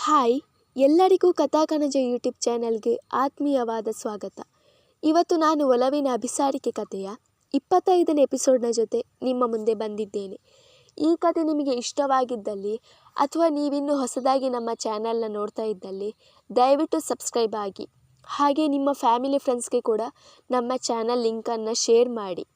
Hi, ಎಲ್ಲರಿಗೂ ಕಥಾಕಣಜ YouTube ಚಾನಲ್ಗೆ ಆತ್ಮೀಯವಾದ ಸ್ವಾಗತ. ಇವತ್ತು ನಾನು ಒಲವಿನ ಅಭಿಸಾರಿಕೆ ಕಥೆಯ 25ನೇ ಎಪಿಸೋಡ್ನ ಜೊತೆ ನಿಮ್ಮ ಮುಂದೆ ಬಂದಿದ್ದೇನೆ. ಈ ಕಥೆ ನಿಮಗೆ ಇಷ್ಟವಾಗಿದ್ದಲ್ಲಿ ಅಥವಾ ನೀವಿನ್ನೂ ಹೊಸದಾಗಿ ನಮ್ಮ ಚಾನಲ್ನ ನೋಡ್ತಾ ಇದ್ದಲ್ಲಿ ದಯವಿಟ್ಟು ಸಬ್ಸ್ಕ್ರೈಬ್ ಆಗಿ, ಹಾಗೆ ನಿಮ್ಮ ಫ್ಯಾಮಿಲಿ ಫ್ರೆಂಡ್ಸ್ಗೆ ಕೂಡ ನಮ್ಮ ಚಾನಲ್ ಲಿಂಕನ್ನು ಶೇರ್ ಮಾಡಿ.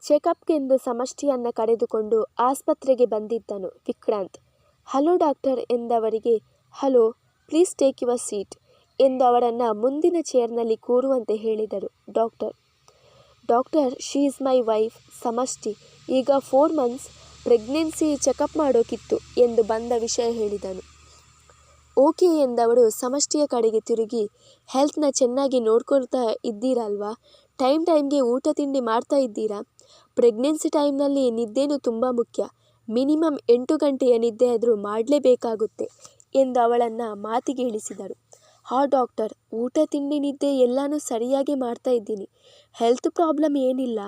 ಚೆಕಪ್ಗೆಂದು ಸಮಷ್ಟಿಯನ್ನು ಕರೆದುಕೊಂಡು ಆಸ್ಪತ್ರೆಗೆ ಬಂದಿದ್ದನು ವಿಕ್ರಾಂತ್. ಹಲೋ ಡಾಕ್ಟರ್ ಎಂದವರಿಗೆ, hello, please take your seat ಎಂದು ಅವರನ್ನು ಮುಂದಿನ ಚೇರ್ನಲ್ಲಿ ಕೂರುವಂತೆ ಹೇಳಿದರು doctor. She is my wife Samashti. ಈಗ 4 months ಪ್ರೆಗ್ನೆನ್ಸಿ ಚೆಕಪ್ ಮಾಡೋಕಿತ್ತು ಎಂದು ಬಂದ ವಿಷಯ ಹೇಳಿದನು. ಓಕೆ ಎಂದವರು ಸಮಷ್ಟಿಯ ಕಡೆಗೆ ತಿರುಗಿ, ಹೆಲ್ತ್ನ ಚೆನ್ನಾಗಿ ನೋಡ್ಕೊಳ್ತಾ ಇದ್ದೀರಲ್ವಾ? ಟೈಮ್ಗೆ ಊಟ ತಿಂಡಿ ಮಾಡ್ತಾ ಇದ್ದೀರಾ? ಪ್ರೆಗ್ನೆನ್ಸಿ ಟೈಮ್ನಲ್ಲಿ ನಿದ್ದೆನೂ ತುಂಬ ಮುಖ್ಯ. ಮಿನಿಮಮ್ 8 ಗಂಟೆಯ ನಿದ್ದೆ ಆದರೂ ಮಾಡಲೇಬೇಕಾಗುತ್ತೆ ಎಂದು ಅವಳನ್ನು ಮಾತಿಗೆ ಇಳಿಸಿದರು. ಹಾ ಡಾಕ್ಟರ್, ಊಟ ತಿಂಡಿ ನಿದ್ದೆ ಎಲ್ಲನೂ ಸರಿಯಾಗಿ ಮಾಡ್ತಾ ಇದ್ದೀನಿ. ಹೆಲ್ತ್ ಪ್ರಾಬ್ಲಮ್ ಏನಿಲ್ಲ,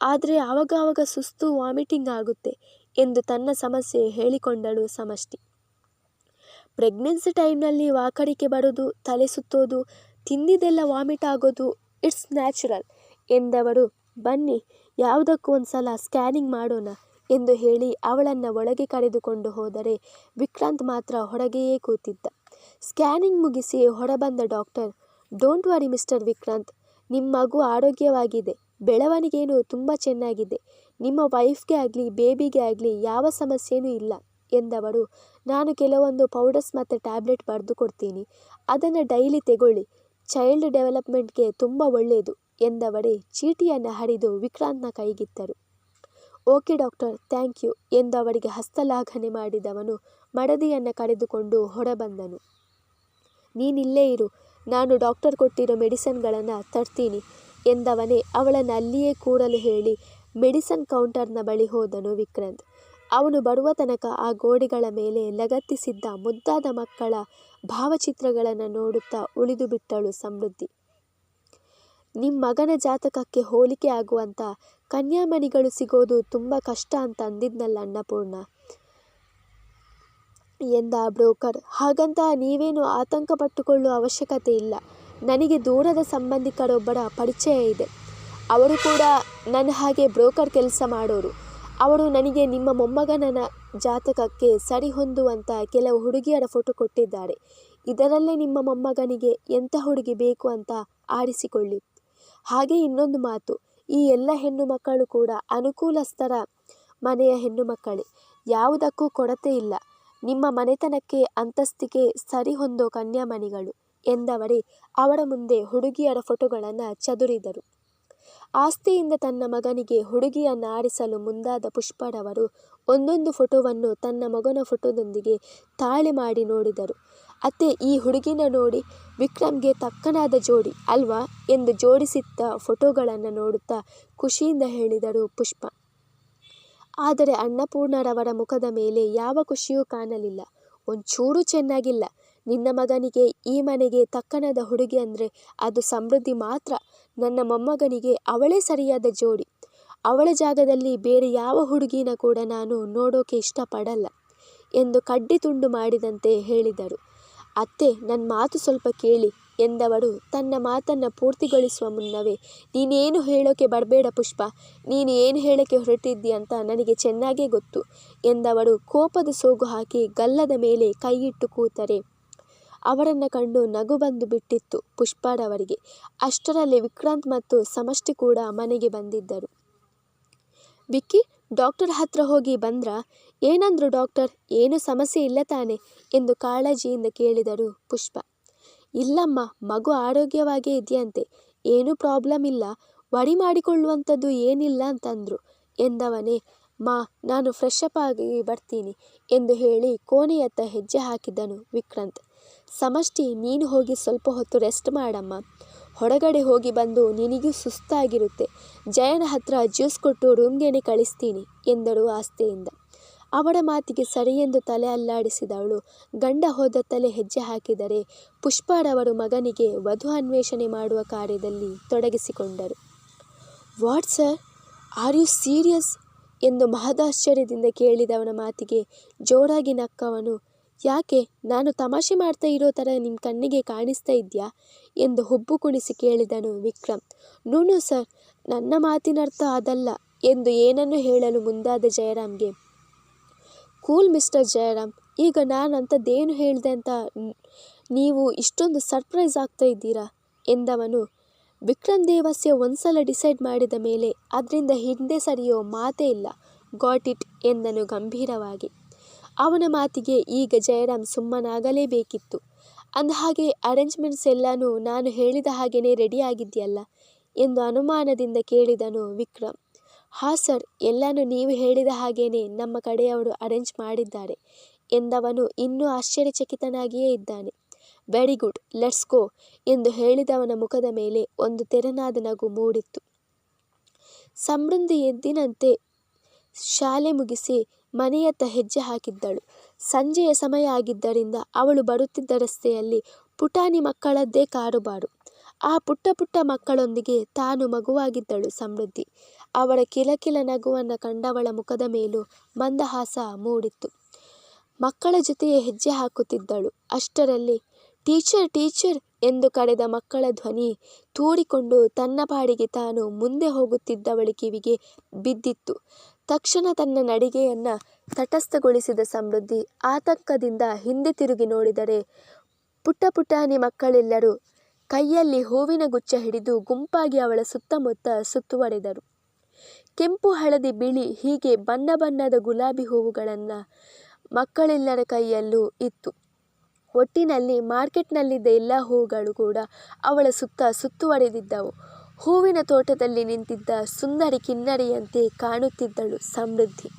ಆದರೆ ಆವಾಗ ಸುಸ್ತು, ವಾಮಿಟಿಂಗ್ ಆಗುತ್ತೆ ಎಂದು ತನ್ನ ಸಮಸ್ಯೆ ಹೇಳಿಕೊಂಡಳು ಸಮಷ್ಟಿ. ಪ್ರೆಗ್ನೆನ್ಸಿ ಟೈಮ್ನಲ್ಲಿ ವಾಕರಿಕೆ ಬರೋದು, ತಲೆ ಸುತ್ತೋದು, ತಿಂದಿದ್ದೆಲ್ಲ ವಾಮಿಟ್ ಆಗೋದು ಇಟ್ಸ್ ನ್ಯಾಚುರಲ್ ಎಂದವರು, ಬನ್ನಿ ಯಾವುದಕ್ಕೂ ಒಂದು ಸಲ ಸ್ಕ್ಯಾನಿಂಗ್ ಮಾಡೋಣ ಎಂದು ಹೇಳಿ ಅವಳನ್ನು ಒಳಗೆ ಕರೆದುಕೊಂಡು ಹೋದರೆ ವಿಕ್ರಾಂತ್ ಮಾತ್ರ ಹೊರಗೆಯೇ ಕೂತಿದ್ದ. ಸ್ಕ್ಯಾನಿಂಗ್ ಮುಗಿಸಿ ಹೊರಬಂದ doctor, don't worry mister Vikrant, ನಿಮ್ಮ ಮಗು ಆರೋಗ್ಯವಾಗಿದೆ, ಬೆಳವಣಿಗೆಯೂ ತುಂಬ ಚೆನ್ನಾಗಿದೆ. ನಿಮ್ಮ ವೈಫ್ಗೆ ಆಗಲಿ ಬೇಬಿಗೆ ಆಗಲಿ ಯಾವ ಸಮಸ್ಯೆಯೂ ಇಲ್ಲ ಎಂದವರು, ನಾನು ಕೆಲವೊಂದು ಪೌಡರ್ಸ್ ಮತ್ತು ಟ್ಯಾಬ್ಲೆಟ್ ಬರೆದು ಕೊಡ್ತೀನಿ, ಅದನ್ನು ಡೈಲಿ ತೆಗೊಳ್ಳಿ, ಚೈಲ್ಡ್ ಡೆವಲಪ್ಮೆಂಟ್ಗೆ ತುಂಬ ಒಳ್ಳೆಯದು ಎಂದವರೇ ಚೀಟಿಯನ್ನು ಹರಿದು ವಿಕ್ರಾಂತ್ನ ಕೈಗಿತ್ತರು. ಓಕೆ ಡಾಕ್ಟರ್, ಥ್ಯಾಂಕ್ ಯು ಎಂದು ಅವರಿಗೆ ಹಸ್ತಲಾಘನೆ ಮಾಡಿದವನು ಮಡದಿಯನ್ನು ಕರೆದುಕೊಂಡು ಹೊರಬಂದನು. ನೀನಿಲ್ಲೇ ಇರು, ನಾನು ಡಾಕ್ಟರ್ ಕೊಟ್ಟಿರೋ ಮೆಡಿಸನ್ಗಳನ್ನು ತರ್ತೀನಿ ಎಂದವನೇ ಅವಳನ್ನು ಅಲ್ಲಿಯೇ ಕೂರಲು ಹೇಳಿ ಮೆಡಿಸನ್ ಕೌಂಟರ್ನ ಬಳಿ ಹೋದನು ವಿಕ್ರಾಂತ್. ಅವನು ಬರುವ ತನಕ ಆ ಗೋಡೆಗಳ ಮೇಲೆ ಲಗತ್ತಿಸಿದ್ದ ಮುದ್ದಾದ ಮಕ್ಕಳ ಭಾವಚಿತ್ರಗಳನ್ನು ನೋಡುತ್ತಾ ಉಳಿದು ಬಿಟ್ಟಳು ಸಮೃದ್ಧಿ. ನಿಮ್ಮ ಮಗನ ಜಾತಕಕ್ಕೆ ಹೋಲಿಕೆ ಆಗುವಂಥ ಕನ್ಯಾಮಣಿಗಳು ಸಿಗೋದು ತುಂಬ ಕಷ್ಟ ಅಂತ ಅಂದಿದ್ನಲ್ಲ ಅನ್ನಪೂರ್ಣ ಎಂದ ಆ ಬ್ರೋಕರ್. ಹಾಗಂತ ನೀವೇನು ಆತಂಕ ಪಟ್ಟುಕೊಳ್ಳುವ ಅವಶ್ಯಕತೆ ಇಲ್ಲ. ನನಗೆ ದೂರದ ಸಂಬಂಧಿಕರೊಬ್ಬರ ಪರಿಚಯ ಇದೆ. ಅವರು ಕೂಡ ನನ್ನ ಹಾಗೆ ಬ್ರೋಕರ್ ಕೆಲಸ ಮಾಡೋರು. ಅವರು ನನಗೆ ನಿಮ್ಮ ಮೊಮ್ಮಗನ ಜಾತಕಕ್ಕೆ ಸರಿ ಹೊಂದುವಂಥ ಕೆಲವು ಹುಡುಗಿಯರ ಫೋಟೋ ಕೊಟ್ಟಿದ್ದಾರೆ. ಇದರಲ್ಲೇ ನಿಮ್ಮ ಮೊಮ್ಮಗನಿಗೆ ಎಂಥ ಹುಡುಗಿ ಬೇಕು ಅಂತ ಆರಿಸಿಕೊಳ್ಳಿ. ಹಾಗೆ ಇನ್ನೊಂದು ಮಾತು, ಈ ಎಲ್ಲ ಹೆಣ್ಣು ಮಕ್ಕಳು ಕೂಡ ಅನುಕೂಲಸ್ಥರ ಮನೆಯ ಹೆಣ್ಣು ಮಕ್ಕಳೇ, ಯಾವುದಕ್ಕೂ ಕೊರತೆ ಇಲ್ಲ. ನಿಮ್ಮ ಮನೆತನಕ್ಕೆ ಅಂತಸ್ತಿಗೆ ಸರಿ ಹೊಂದೋ ಕನ್ಯಾಮಣಿಗಳು ಎಂದವರೇ ಅವರ ಮುಂದೆ ಹುಡುಗಿಯರ ಫೋಟೋಗಳನ್ನು ಚದುರಿದರು. ಆಸ್ತಿಯಿಂದ ತನ್ನ ಮಗನಿಗೆ ಹುಡುಗಿಯನ್ನು ಆರಿಸಲು ಮುಂದಾದ ಪುಷ್ಪರವರು ಒಂದೊಂದು ಫೋಟೋವನ್ನು ತನ್ನ ಮಗನ ಫೋಟೋದೊಂದಿಗೆ ತಾಳೆ ಮಾಡಿ ನೋಡಿದರು. ಅತ್ತೆ, ಈ ಹುಡುಗಿನ ನೋಡಿ, ವಿಕ್ರಮ್ಗೆ ತಕ್ಕನಾದ ಜೋಡಿ ಅಲ್ವಾ ಎಂದು ಜೋಡಿಸಿದ್ದ ಫೋಟೋಗಳನ್ನು ನೋಡುತ್ತಾ ಖುಷಿಯಿಂದ ಹೇಳಿದರು ಪುಷ್ಪ. ಆದರೆ ಅನ್ನಪೂರ್ಣರವರ ಮುಖದ ಮೇಲೆ ಯಾವ ಖುಷಿಯೂ ಕಾಣಲಿಲ್ಲ. ಒಂಚೂರು ಚೆನ್ನಾಗಿಲ್ಲ. ನಿನ್ನ ಮಗನಿಗೆ ಈ ಮನೆಗೆ ತಕ್ಕನಾದ ಹುಡುಗಿ ಅಂದರೆ ಅದು ಸಮೃದ್ಧಿ ಮಾತ್ರ. ನನ್ನ ಮೊಮ್ಮಗನಿಗೆ ಅವಳೇ ಸರಿಯಾದ ಜೋಡಿ. ಅವಳ ಜಾಗದಲ್ಲಿ ಬೇರೆ ಯಾವ ಹುಡುಗಿನ ಕೂಡ ನಾನು ನೋಡೋಕೆ ಇಷ್ಟಪಡಲ್ಲ ಎಂದು ಕಡ್ಡಿ ತುಂಡು ಮಾಡಿದಂತೆ ಹೇಳಿದರು. ಅತ್ತೆ, ನನ್ನ ಮಾತು ಸ್ವಲ್ಪ ಕೇಳಿ ಎಂದವರು ತನ್ನ ಮಾತನ್ನು ಪೂರ್ತಿಗೊಳಿಸುವ ಮುನ್ನವೇ, ನೀನೇನು ಹೇಳೋಕೆ ಬರಬೇಡ ಪುಷ್ಪ, ನೀನು ಏನು ಹೇಳೋಕ್ಕೆ ಹೊರಟಿದ್ದಿ ಅಂತ ನನಗೆ ಚೆನ್ನಾಗೇ ಗೊತ್ತು ಎಂದವರು ಕೋಪದ ಸೋಗು ಹಾಕಿ ಗಲ್ಲದ ಮೇಲೆ ಕೈಯಿಟ್ಟು ಕೂತರೆ ಅವರನ್ನು ಕಂಡು ನಗು ಬಂದು ಬಿಟ್ಟಿತ್ತು ಪುಷ್ಪರವರಿಗೆ. ಅಷ್ಟರಲ್ಲಿ ವಿಕ್ರಾಂತ್ ಮತ್ತು ಸಮಷ್ಟಿ ಕೂಡ ಮನೆಗೆ ಬಂದಿದ್ದರು. ವಿಕ್ಕಿ, ಡಾಕ್ಟರ್ ಹತ್ರ ಹೋಗಿ ಬಂದ್ರಾ? ಏನಂದ್ರು ಡಾಕ್ಟರ್? ಏನು ಸಮಸ್ಯೆ ಇಲ್ಲ ತಾನೆ ಎಂದು ಕಾಳಜಿಯಿಂದ ಕೇಳಿದರು ಪುಷ್ಪ. ಇಲ್ಲಮ್ಮ, ಮಗು ಆರೋಗ್ಯವಾಗೇ ಇದೆಯಂತೆ, ಏನೂ ಪ್ರಾಬ್ಲಮ್ ಇಲ್ಲ, ವರಿ ಮಾಡಿಕೊಳ್ಳುವಂಥದ್ದು ಏನಿಲ್ಲ ಅಂತಂದರು ಎಂದವನೇ, ನಾನು ಫ್ರೆಶ್ ಅಪ್ ಆಗಿ ಬರ್ತೀನಿ ಎಂದು ಹೇಳಿ ಕೋಣೆಯತ್ತ ಹೆಜ್ಜೆ ಹಾಕಿದನು ವಿಕ್ರಾಂತ್. ಸಮಷ್ಟಿ, ನೀನು ಹೋಗಿ ಸ್ವಲ್ಪ ಹೊತ್ತು ರೆಸ್ಟ್ ಮಾಡಮ್ಮ. ಹೊರಗಡೆ ಹೋಗಿ ಬಂದು ನಿನಗೂ ಸುಸ್ತಾಗಿರುತ್ತೆ. ಜಯನ ಹತ್ರ ಜ್ಯೂಸ್ ಕೊಟ್ಟು ರೂಮ್ಗೆನೆ ಕಳಿಸ್ತೀನಿ ಎಂದಳು ಆಸ್ತೆಯಿಂದ. ಅವಳ ಮಾತಿಗೆ ಸರಿಯೆಂದು ತಲೆ ಅಲ್ಲಾಡಿಸಿದವಳು ಗಂಡ ಹೋದ ತಲೆ ಹೆಜ್ಜೆ ಹಾಕಿದರೆ ಪುಷ್ಪರವರು ಮಗನಿಗೆ ವಧು ಅನ್ವೇಷಣೆ ಮಾಡುವ ಕಾರ್ಯದಲ್ಲಿ ತೊಡಗಿಸಿಕೊಂಡರು. What sir, are you serious ಎಂದು ಮಹದಾಶ್ಚರ್ಯದಿಂದ ಕೇಳಿದವನ ಮಾತಿಗೆ ಜೋರಾಗಿ ನಕ್ಕವನು, ಯಾಕೆ, ನಾನು ತಮಾಷೆ ಮಾಡ್ತಾ ಇರೋ ಥರ ನಿಮ್ಮ ಕಣ್ಣಿಗೆ ಕಾಣಿಸ್ತಾ ಇದೆಯಾ ಎಂದು ಹುಬ್ಬು ಕುಣಿಸಿ ಕೇಳಿದನು ವಿಕ್ರಮ್. ನೋ ಸರ್, ನನ್ನ ಮಾತಿನರ್ಥ ಅದಲ್ಲ ಎಂದು ಏನನ್ನು ಹೇಳಲು ಮುಂದಾದ ಜಯರಾಮ್ಗೆ, ಕೂಲ್ ಮಿಸ್ಟರ್ ಜಯರಾಮ್, ಈಗ ನಾನು ಅಂಥದ್ದೇನು ಹೇಳಿದೆ ಅಂತ ನೀವು ಇಷ್ಟೊಂದು ಸರ್ಪ್ರೈಸ್ ಆಗ್ತಾ ಇದ್ದೀರಾ ಎಂದವನು. ವಿಕ್ರಮ್ ದೇವಸ್ಯ ಒಂದ್ಸಲ ಡಿಸೈಡ್ ಮಾಡಿದ ಮೇಲೆ ಅದರಿಂದ ಹಿಂದೆ ಸರಿಯೋ ಮಾತೇ ಇಲ್ಲ. ಗಾಟ್ ಇಟ್ ಎಂದನು ಗಂಭೀರವಾಗಿ. ಅವನ ಮಾತಿಗೆ ಈಗ ಜಯರಾಮ್ ಸುಮ್ಮನಾಗಲೇಬೇಕಿತ್ತು. ಅಂದಹಾಗೆ ಅರೇಂಜ್ಮೆಂಟ್ಸ್ ಎಲ್ಲನೂ ನಾನು ಹೇಳಿದ ಹಾಗೇನೆ ರೆಡಿ ಆಗಿದೆಯಲ್ಲ ಎಂದು ಅನುಮಾನದಿಂದ ಕೇಳಿದನು ವಿಕ್ರಮ್. ಹಾಂ ಸರ್, ಎಲ್ಲನೂ ನೀವು ಹೇಳಿದ ಹಾಗೇನೆ ನಮ್ಮ ಕಡೆಯವರು ಅರೇಂಜ್ ಮಾಡಿದ್ದಾರೆ ಎಂದವನು ಇನ್ನೂ ಆಶ್ಚರ್ಯಚಕಿತನಾಗಿಯೇ ಇದ್ದಾನೆ. ವೆರಿ ಗುಡ್, ಲೆಟ್ಸ್ ಗೋ ಎಂದು ಹೇಳಿದವನ ಮುಖದ ಮೇಲೆ ಒಂದು ತೆರನಾದ ನಗು ಮೂಡಿತ್ತು. ಸಮೃದ್ಧಿ ಎದ್ದಿನಂತೆ ಶಾಲೆ ಮುಗಿಸಿ ಮನೆಯತ್ತ ಹೆಜ್ಜೆ ಹಾಕಿದ್ದಳು. ಸಂಜೆಯ ಸಮಯ ಆಗಿದ್ದರಿಂದ ಅವಳು ಬರುತ್ತಿದ್ದ ರಸ್ತೆಯಲ್ಲಿ ಪುಟಾಣಿ ಮಕ್ಕಳದ್ದೇ ಕಾರುಬಾರು. ಆ ಪುಟ್ಟ ಪುಟ್ಟ ಮಕ್ಕಳೊಂದಿಗೆ ತಾನು ಮಗುವಾಗಿದ್ದಳು ಸಮೃದ್ಧಿ. ಅವಳ ಕಿಲಕಿಲ ನಗುವನ್ನು ಕಂಡವಳ ಮುಖದ ಮೇಲೂ ಮಂದಹಾಸ ಮೂಡಿತ್ತು. ಮಕ್ಕಳ ಜೊತೆಯೇ ಹೆಜ್ಜೆ ಹಾಕುತ್ತಿದ್ದಳು. ಅಷ್ಟರಲ್ಲಿ ಟೀಚರ್ ಟೀಚರ್ ಎಂದು ಕರೆದ ಮಕ್ಕಳ ಧ್ವನಿ ತೂರಿಕೊಂಡು ತನ್ನ ಪಾಡಿಗೆ ತಾನು ಮುಂದೆ ಹೋಗುತ್ತಿದ್ದವಳ ಕಿವಿಗೆ ಬಿದ್ದಿತ್ತು. ತಕ್ಷಣ ತನ್ನ ನಡಿಗೆಯನ್ನು ತಟಸ್ಥಗೊಳಿಸಿದ ಸಮೃದ್ಧಿ ಆತಂಕದಿಂದ ಹಿಂದೆ ತಿರುಗಿ ನೋಡಿದರೆ ಪುಟ್ಟ ಪುಟಾಣಿ ಮಕ್ಕಳೆಲ್ಲರೂ ಕೈಯಲ್ಲಿ ಹೂವಿನ ಗುಚ್ಛ ಹಿಡಿದು ಗುಂಪಾಗಿ ಅವಳ ಸುತ್ತಮುತ್ತ ಸುತ್ತುವರೆದರು. ಕೆಂಪು, ಹಳದಿ, ಬಿಳಿ ಹೀಗೆ ಬಣ್ಣ ಬಣ್ಣದ ಗುಲಾಬಿ ಹೂವುಗಳನ್ನು ಮಕ್ಕಳೆಲ್ಲರ ಕೈಯಲ್ಲೂ ಇತ್ತು. ಒಟ್ಟಿನಲ್ಲಿ ಮಾರ್ಕೆಟ್ನಲ್ಲಿದ್ದ ಎಲ್ಲ ಹೂವುಗಳು ಕೂಡ ಅವಳ ಸುತ್ತ ಸುತ್ತುವರೆದಿದ್ದವು. ಹೂವಿನ ತೋಟದಲ್ಲಿ ನಿಂತಿದ್ದ ಸುಂದರಿ ಕಿನ್ನರಿಯಂತೆ ಕಾಣುತ್ತಿದ್ದಳು ಸಮೃದ್ಧಿ.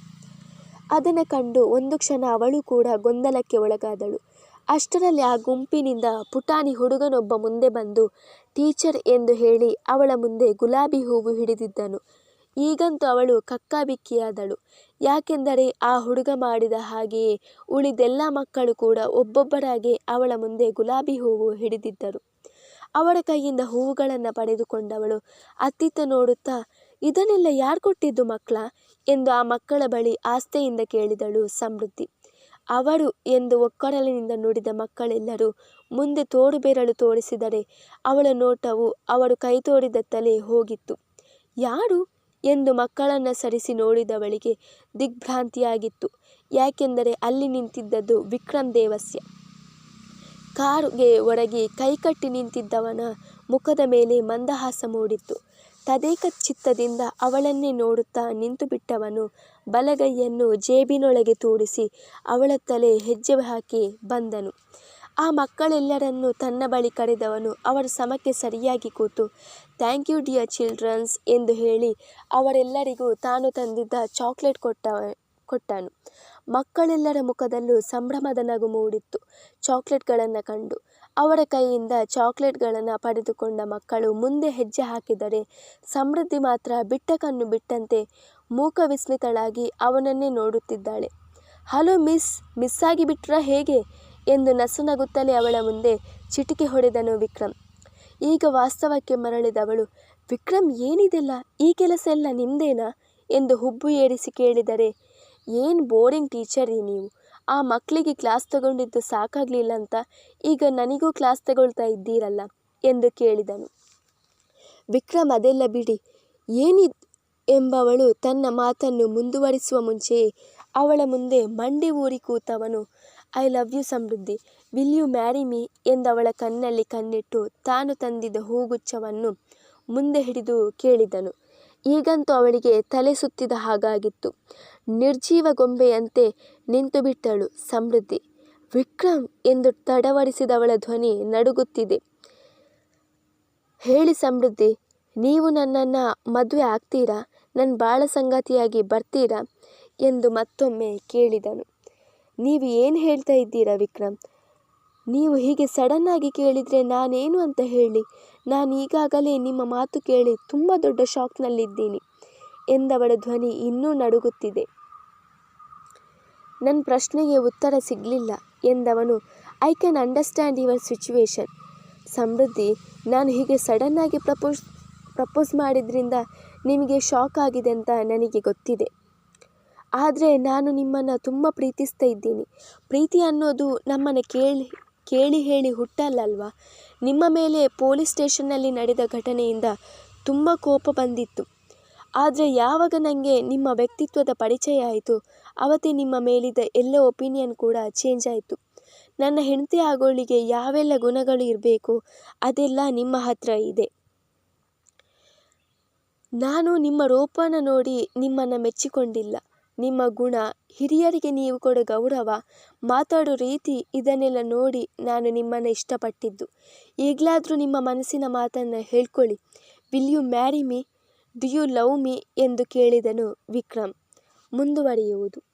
ಅದನ್ನು ಕಂಡು ಒಂದು ಕ್ಷಣ ಅವಳು ಕೂಡ ಗೊಂದಲಕ್ಕೆ ಒಳಗಾದಳು. ಅಷ್ಟರಲ್ಲಿ ಆ ಗುಂಪಿನಿಂದ ಪುಟಾಣಿ ಹುಡುಗನೊಬ್ಬ ಮುಂದೆ ಬಂದು ಟೀಚರ್ ಎಂದು ಹೇಳಿ ಅವಳ ಮುಂದೆ ಗುಲಾಬಿ ಹೂವು ಹಿಡಿದಿದ್ದನು. ಈಗಂತೂ ಅವಳು ಕಕ್ಕಾಬಿಕ್ಕಿಯಾದಳು. ಯಾಕೆಂದರೆ ಆ ಹುಡುಗ ಮಾಡಿದ ಹಾಗೆಯೇ ಉಳಿದೆಲ್ಲ ಮಕ್ಕಳು ಕೂಡ ಒಬ್ಬೊಬ್ಬರಾಗೆ ಅವಳ ಮುಂದೆ ಗುಲಾಬಿ ಹೂವು ಹಿಡಿದಿದ್ದರು. ಅವಳ ಕೈಯಿಂದ ಹೂವುಗಳನ್ನು ಪಡೆದುಕೊಂಡವಳು ಅತ್ತಿತ್ತ ನೋಡುತ್ತಾ, ಇದನ್ನೆಲ್ಲ ಯಾರು ಕೊಟ್ಟಿದ್ದು ಮಕ್ಕಳ ಎಂದು ಆ ಮಕ್ಕಳ ಬಳಿ ಆಸ್ಥೆಯಿಂದ ಕೇಳಿದಳು ಸಮೃದ್ಧಿ. ಅವರು ಎಂದು ಒಕ್ಕೊರಲಿನಿಂದ ನುಡಿದ ಮಕ್ಕಳೆಲ್ಲರೂ ಮುಂದೆ ತೋರು ಬೆರಳು ತೋರಿಸಿದರೆ ಅವಳ ನೋಟವು ಅವರು ಕೈ ತೋರಿದತ್ತಲೇ ಹೋಗಿತ್ತು. ಯಾರು ಎಂದು ಮಕ್ಕಳನ್ನು ಸರಿಸಿ ನೋಡಿದವಳಿಗೆ ದಿಗ್ಭ್ರಾಂತಿಯಾಗಿತ್ತು. ಯಾಕೆಂದರೆ ಅಲ್ಲಿ ನಿಂತಿದ್ದದ್ದು ವಿಕ್ರಮ್ ದೇವಸ್ಯ. ಕಾರುಗೆ ಒರಗಿ ಕೈಕಟ್ಟಿ ನಿಂತಿದ್ದವನ ಮುಖದ ಮೇಲೆ ಮಂದಹಾಸ ಮೂಡಿತ್ತು. ತದೇಕ ಚಿತ್ತದಿಂದ ಅವಳನ್ನೇ ನೋಡುತ್ತಾ ನಿಂತು ಬಿಟ್ಟವನು ಬಲಗೈಯನ್ನು ಜೇಬಿನೊಳಗೆ ತೂರಿಸಿ ಅವಳತ್ತಲೇ ಹೆಜ್ಜೆ ಹಾಕಿ ಬಂದನು. ಆ ಮಕ್ಕಳೆಲ್ಲರನ್ನೂ ತನ್ನ ಬಳಿ ಕರೆದವನು ಅವರ ಸಮಕ್ಕೆ ಸರಿಯಾಗಿ ಕೂತು ಥ್ಯಾಂಕ್ ಯು ಡಿಯರ್ ಚಿಲ್ಡ್ರನ್ಸ್ ಎಂದು ಹೇಳಿ ಅವರೆಲ್ಲರಿಗೂ ತಾನು ತಂದಿದ್ದ ಚಾಕ್ಲೇಟ್ ಕೊಟ್ಟನು. ಮಕ್ಕಳೆಲ್ಲರ ಮುಖದಲ್ಲೂ ಸಂಭ್ರಮದ ನಗು ಮೂಡಿತ್ತು ಚಾಕ್ಲೇಟ್ಗಳನ್ನು ಕಂಡು. ಅವರ ಕೈಯಿಂದ ಚಾಕ್ಲೇಟ್ಗಳನ್ನು ಪಡೆದುಕೊಂಡ ಮಕ್ಕಳು ಮುಂದೆ ಹೆಜ್ಜೆ ಹಾಕಿದರೆ ಸಮೃದ್ಧಿ ಮಾತ್ರ ಬಿಟ್ಟ ಕಣ್ಣು ಬಿಟ್ಟಂತೆ ಮೂಕ ವಿಸ್ಮಿತಳಾಗಿ ಅವನನ್ನೇ ನೋಡುತ್ತಿದ್ದಾಳೆ. ಹಲೋ ಮಿಸ್ ಆಗಿಬಿಟ್ರಾ ಹೇಗೆ ಎಂದು ನಸುನಗುತ್ತಲೇ ಅವಳ ಮುಂದೆ ಚಿಟಿಕೆ ಹೊಡೆದನು ವಿಕ್ರಮ್. ಈಗ ವಾಸ್ತವಕ್ಕೆ ಮರಳಿದವಳು, ವಿಕ್ರಮ್ ಏನಿದೆಲ್ಲ, ಈ ಕೆಲಸ ಎಲ್ಲ ನಿಮ್ಮದೇನಾ ಎಂದು ಹುಬ್ಬು ಏರಿಸಿ ಕೇಳಿದರೆ, ಏನು ಬೋರಿಂಗ್ ಟೀಚರ್ ನೀವು, ಆ ಮಕ್ಕಳಿಗೆ ಕ್ಲಾಸ್ ತಗೊಂಡಿದ್ದು ಸಾಕಾಗಲಿಲ್ಲ ಅಂತ ಈಗ ನನಗೂ ಕ್ಲಾಸ್ ತಗೊಳ್ತಾ ಇದ್ದೀರಲ್ಲ ಎಂದು ಕೇಳಿದನು. ವಿಕ್ರಮ್ ಅದೆಲ್ಲ ಬಿಡಿ ಎಂಬವಳು ತನ್ನ ಮಾತನ್ನು ಮುಂದುವರಿಸುವ ಮುಂಚೆಯೇ ಅವಳ ಮುಂದೆ ಮಂಡಿ ಊರಿ ಕೂತವನು I love you Samriddhi, will you marry me ಎಂದವಳ ಕಣ್ಣಲ್ಲಿ ಕಣ್ಣಿಟ್ಟು ತಾನು ತಂದಿದ್ದ ಹೂಗುಚ್ಛವನ್ನು ಮುಂದೆ ಹಿಡಿದು ಕೇಳಿದನು. ಈಗಂತೂ ಅವಳಿಗೆ ತಲೆ ಸುತ್ತಿದ ಹಾಗಾಗಿತ್ತು. ನಿರ್ಜೀವ ಗೊಂಬೆಯಂತೆ ನಿಂತು ಬಿಟ್ಟಳು ಸಮೃದ್ಧಿ. ವಿಕ್ರಮ್ ಎಂದು ತಡವರಿಸಿದವಳ ಧ್ವನಿ ನಡುಗುತ್ತಿದೆ. ಹೇಳಿ ಸಮೃದ್ಧಿ, ನೀವು ನನ್ನನ್ನು ಮದುವೆ ಆಗ್ತೀರಾ, ನನ್ನ ಬಾಳ ಸಂಗಾತಿಯಾಗಿ ಬರ್ತೀರಾ ಎಂದು ಮತ್ತೊಮ್ಮೆ ಕೇಳಿದನು. ನೀವು ಏನು ಹೇಳ್ತಾ ಇದ್ದೀರಾ ವಿಕ್ರಮ್, ನೀವು ಹೀಗೆ ಸಡನ್ನಾಗಿ ಕೇಳಿದರೆ ನಾನೇನು ಅಂತ ಹೇಳಿ, ನಾನು ಈಗಾಗಲೇ ನಿಮ್ಮ ಮಾತು ಕೇಳಿ ತುಂಬ ದೊಡ್ಡ ಶಾಕ್ನಲ್ಲಿದ್ದೀನಿ ಎಂದವಳ ಧ್ವನಿ ಇನ್ನೂ ನಡುಗುತ್ತಿದೆ. ನನ್ನ ಪ್ರಶ್ನೆಗೆ ಉತ್ತರ ಸಿಗಲಿಲ್ಲ ಎಂದವನು. I can understand your situation Samriddhi, ನಾನು ಹೀಗೆ ಸಡನ್ನಾಗಿ ಪ್ರಪೋಸ್ ಮಾಡಿದ್ರಿಂದ ನಿಮಗೆ ಶಾಕ್ ಆಗಿದೆ ಅಂತ ನನಗೆ ಗೊತ್ತಿದೆ. ಆದರೆ ನಾನು ನಿಮ್ಮನ್ನು ತುಂಬ ಪ್ರೀತಿಸ್ತಾ ಇದ್ದೀನಿ. ಪ್ರೀತಿ ಅನ್ನೋದು ನಮ್ಮನ್ನು ಕೇಳಿ ಹೇಳಿ ಹುಟ್ಟಲ್ಲಲ್ವಾ? ನಿಮ್ಮ ಮೇಲೆ ಪೊಲೀಸ್ ಸ್ಟೇಷನ್ನಲ್ಲಿ ನಡೆದ ಘಟನೆಯಿಂದ ತುಂಬ ಕೋಪ ಬಂದಿತ್ತು. ಆದರೆ ಯಾವಾಗ ನನಗೆ ನಿಮ್ಮ ವ್ಯಕ್ತಿತ್ವದ ಪರಿಚಯ ಆಯಿತು, ಆವತ್ತೇ ನಿಮ್ಮ ಮೇಲಿದ್ದ ಎಲ್ಲ ಒಪಿನಿಯನ್ ಕೂಡ ಚೇಂಜ್ ಆಯಿತು. ನನ್ನ ಹೆಂಡತಿ ಆಗೋಳಿಗೆ ಯಾವೆಲ್ಲ ಗುಣಗಳು ಇರಬೇಕು ಅದೆಲ್ಲ ನಿಮ್ಮ ಹತ್ರ ಇದೆ. ನಾನು ನಿಮ್ಮ ರೂಪನ ನೋಡಿ ನಿಮ್ಮನ್ನು ಮೆಚ್ಚಿಕೊಂಡಿಲ್ಲ. ನಿಮ್ಮ ಗುಣ, ಹಿರಿಯರಿಗೆ ನೀವು ಕೊಡೋ ಗೌರವ, ಮಾತಾಡೋ ರೀತಿ ಇದನ್ನೆಲ್ಲ ನೋಡಿ ನಾನು ನಿಮ್ಮನ್ನು ಇಷ್ಟಪಟ್ಟಿದ್ದು. ಈಗಲಾದರೂ ನಿಮ್ಮ ಮನಸ್ಸಿನ ಮಾತನ್ನು ಹೇಳ್ಕೊಳ್ಳಿ. Will you marry me? Do you love me ಎಂದು ಕೇಳಿದನು ವಿಕ್ರಮ್. ಮುಂದುವರಿಯುವುದು.